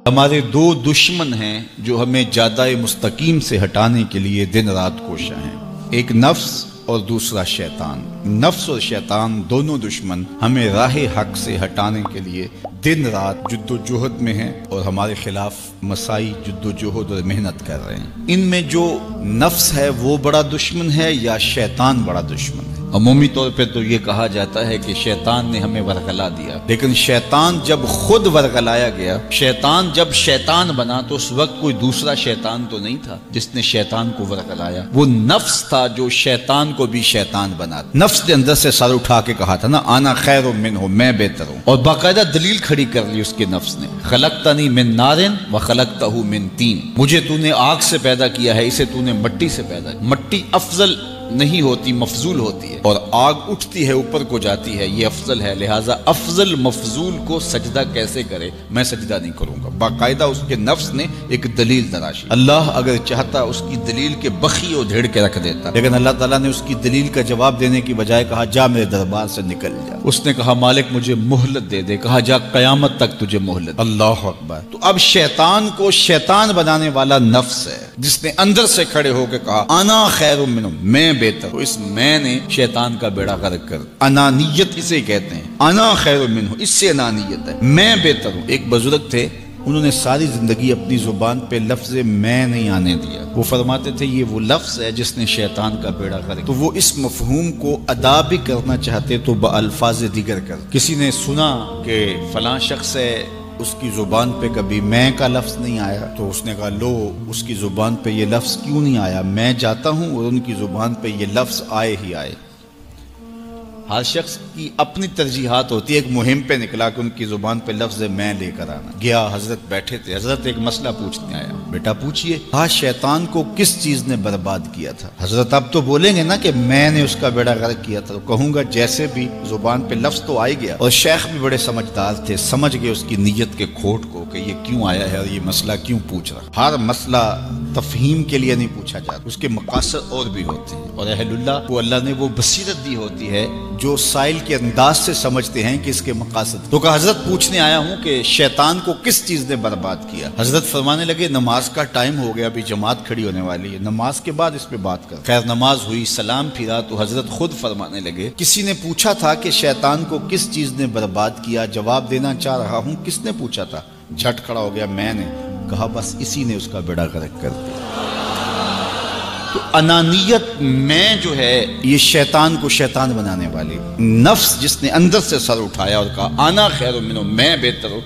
ہمارے دو دشمن ہیں جو ہمیں جادہ مستقیم سے ہٹانے کے لیے دن رات کوشاں ہیں، ایک نفس اور دوسرا شیطان۔ نفس اور شیطان دونوں دشمن ہمیں راہ حق سے ہٹانے کے لیے دن رات جد و جہد میں ہیں اور ہمارے خلاف مساعی جد و جہد اور محنت کر رہے ہیں۔ ان میں جو نفس ہے وہ بڑا دشمن ہے یا شیطان بڑا دشمن ہے؟ عمومی طور پہ تو یہ کہا جاتا ہے کہ شیطان نے ہمیں ورغلا دیا، لیکن شیطان جب خود ورغلایا گیا، شیطان جب شیطان بنا تو اس وقت کوئی دوسرا شیطان تو نہیں تھا جس نے شیطان کو ورغلایا، وہ نفس تھا جو شیطان کو بھی شیطان بنا۔ نفس نے اندر سے سر اٹھا کے کہا تھا نا، انا خیر منہ، میں بہتر ہوں، اور باقاعدہ دلیل کھڑی کر لی اس کے نفس نے، خلقتنی من نار وخلقتہ من طین، مجھے تو نے آگ سے پیدا کیا ہے، اسے تو نے مٹی سے پیدا کیا۔ مٹی افضل نہیں ہوتی، مفضول ہوتی ہے، اور آگ اٹھتی ہے اوپر کو جاتی ہے، یہ افضل ہے، لہٰذا افضل مفضول کو سجدہ کیسے کرے؟ میں سجدہ نہیں کروں گا۔ باقاعدہ اس کے نفس نے ایک دلیل تراشی۔ اللہ اگر چاہتا اس کی دلیل کے بخی اور دھیڑ کے رکھ دیتا، لیکن اللہ تعالیٰ نے اس کی دلیل کا جواب دینے کی بجائے کہا جا میرے دربار سے نکل جا۔ اس نے کہا مالک مجھے مہلت دے دے، کہا جا قیامت تک تجھے مہلت۔ اللہ اکبر۔ تو اب شیطان کو شیطان بنانے والا نفس ہے جس نے اندر سے کھڑے ہو کے کہا انا خیر منہ، میں بہتر ہوں۔ اس میں نے شیطان کا بیڑا غرق کر، انانیت اسے کہتے ہیں، انا خیر منہ، اس سے انانیت ہے، میں بہتر ہوں۔ ایک بزرگ تھے، انہوں نے ساری زندگی اپنی زبان پہ لفظ میں نہیں آنے دیا۔ وہ فرماتے تھے یہ وہ لفظ ہے جس نے شیطان کا بیڑا غرق۔ تو وہ اس مفہوم کو ادا بھی کرنا چاہتے تو بالفاظ دیگر کر۔ کسی نے سنا کہ فلاں شخص ہے، اس کی زبان پہ کبھی میں کا لفظ نہیں آیا، تو اس نے کہا لو اس کی زبان پہ یہ لفظ کیوں نہیں آیا، میں جاتا ہوں اور ان کی زبان پہ یہ لفظ آئے ہی آئے۔ ہر شخص کی اپنی ترجیحات ہوتی ہے، ایک مہم پہ نکلا کہ ان کی زبان پہ لفظ میں لے کر آنا۔ گیا، حضرت بیٹھے تھے، حضرت ایک مسئلہ پوچھنے آیا، بیٹا پوچھئے۔ ہاں، شیطان کو کس چیز نے برباد کیا تھا؟ حضرت اب تو بولیں گے نا کہ میں نے اس کا بیڑا غرق کیا تھا، تو کہوں گا جیسے بھی زبان پہ لفظ تو آئی گیا، اور شیخ بھی بڑے سمجھدار تھے، سمجھ گئے اس کی نیت کے کھوٹ کو کہ یہ کیوں آیا ہے اور یہ مسئلہ کیوں پوچھ رہا۔ ہر مسئلہ تفہیم کے لیے نہیں پوچھا جاتا، اس کے مقاصد اور بھی ہوتے ہیں، اور اہل اللہ کو اللہ نے وہ بصیرت دی ہوتی ہے جو سائل کے انداز سے سمجھتے ہیں کہ اس کے مقاصد۔ تو کہا حضرت پوچھنے آیا ہوں کہ شیطان کو کس چیز نے برباد کیا؟ حضرت فرمانے لگے نماز کا ٹائم ہو گیا، ابھی جماعت کھڑی ہونے والی ہے، نماز کے بعد اس پہ بات کر۔ خیر نماز ہوئی، سلام پھرا تو حضرت خود فرمانے لگے کسی نے پوچھا تھا کہ شیطان کو کس چیز نے برباد کیا، جواب دینا چاہ رہا ہوں، کس نے پوچھا تھا؟ جھٹ کھڑا ہو گیا میں نے، کہا بس اسی نے اس کا بیڑا غرق کر دیا۔ تو انانیت میں جو ہے یہ شیطان کو شیطان بنانے والی، نفس جس نے اندر سے سر اٹھایا اور کہا انا خیر منہ، میں بہتر ہوں،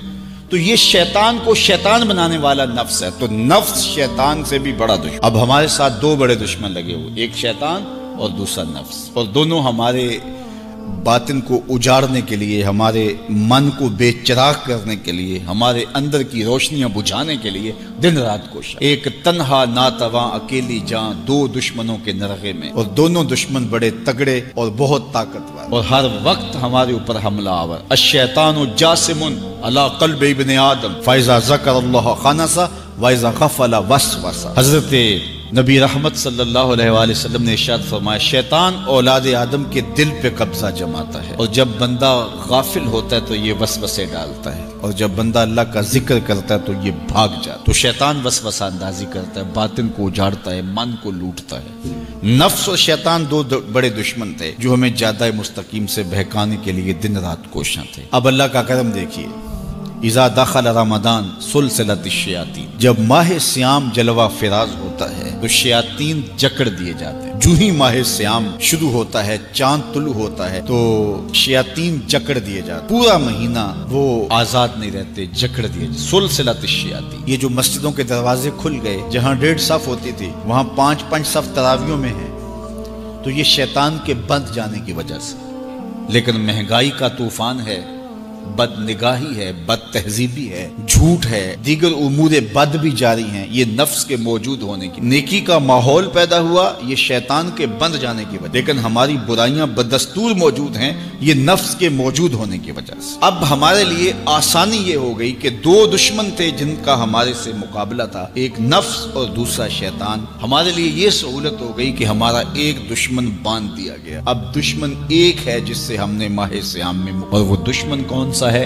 تو یہ شیطان کو شیطان بنانے والا نفس ہے۔ تو نفس شیطان سے بھی بڑا دشمن۔ اب ہمارے ساتھ دو بڑے دشمن لگے ہوئے، ایک شیطان اور دوسرا نفس، اور دونوں ہمارے باطن کو اجاڑنے کے لیے، ہمارے من کو بے چراغ کرنے کے لیے، ہمارے اندر کی روشنیاں بجھانے کے لیے دن رات کوشاں۔ ایک تنہا ناتواں اکیلی جان، دو دشمنوں کے نرغے میں، اور دونوں دشمن بڑے تگڑے اور بہت طاقتور، اور ہر وقت ہمارے اوپر حملہ آور۔ الشیطان جاسم علی قلب ابن آدم فاذا ذکر اللہ خنس واذا غفل وسوس۔ حضرت نبی رحمت صلی اللہ علیہ وآلہ وسلم نے ارشاد فرمایا شیطان اولاد آدم کے دل پہ قبضہ جماتا ہے، اور جب بندہ غافل ہوتا ہے تو یہ وسوسے ڈالتا ہے، اور جب بندہ اللہ کا ذکر کرتا ہے تو یہ بھاگ جاتا ہے۔ تو شیطان وسوسہ اندازی کرتا ہے، باطن کو اجاڑتا ہے، من کو لوٹتا ہے۔ نفس اور شیطان دو بڑے دشمن تھے جو ہمیں جادہ مستقیم سے بہکانے کے لیے دن رات کوشاں تھے۔ اب اللہ کا کرم دیکھیے، اذا دخل رمضان سلسلۃ الشیاطین، جب ماہ سیام جلوہ فراز ہوتا ہے تو شیاطین جکڑ دیے جاتے ہیں۔ جو ہی ماہ سیام شروع ہوتا ہے، چاند طلوع ہوتا ہے تو شیاطین جکڑ دیے جاتے، پورا مہینہ وہ آزاد نہیں رہتے، جکڑ دیے جاتے۔ سلسلۃ الشیاطین، یہ جو مسجدوں کے دروازے کھل گئے، جہاں 1.5 صف ہوتی تھی وہاں 5 صف تراویحوں میں ہیں، تو یہ شیطان کے بند جانے کی وجہ سے۔ لیکن مہنگائی کا طوفان ہے، بد نگاہی ہے، بد تہذیبی ہے، جھوٹ ہے، دیگر امور بد بھی جاری ہیں، یہ نفس کے موجود ہونے کی، نیکی کا ماحول پیدا ہوا یہ شیطان کے بند جانے کی وجہ، لیکن ہماری برائیاں بدستور موجود ہیں یہ نفس کے موجود ہونے کی وجہ سے۔ اب ہمارے لیے آسانی یہ ہو گئی کہ دو دشمن تھے جن کا ہمارے سے مقابلہ تھا، ایک نفس اور دوسرا شیطان۔ ہمارے لیے یہ سہولت ہو گئی کہ ہمارا ایک دشمن باندھ دیا گیا، اب دشمن ایک ہے جس سے ہم نے ماہ سیام میں، اور وہ دشمن کون سا ہے؟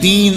3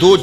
2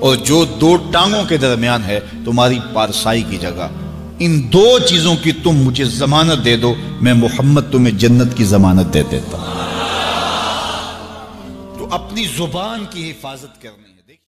اور جو دو ٹانگوں کے درمیان ہے تمہاری پارسائی کی جگہ، ان دو چیزوں کی تم مجھے ضمانت دے دو، میں محمد تمہیں جنت کی ضمانت دے دیتا ہوں۔ تو اپنی زبان کی حفاظت کرنی ہے۔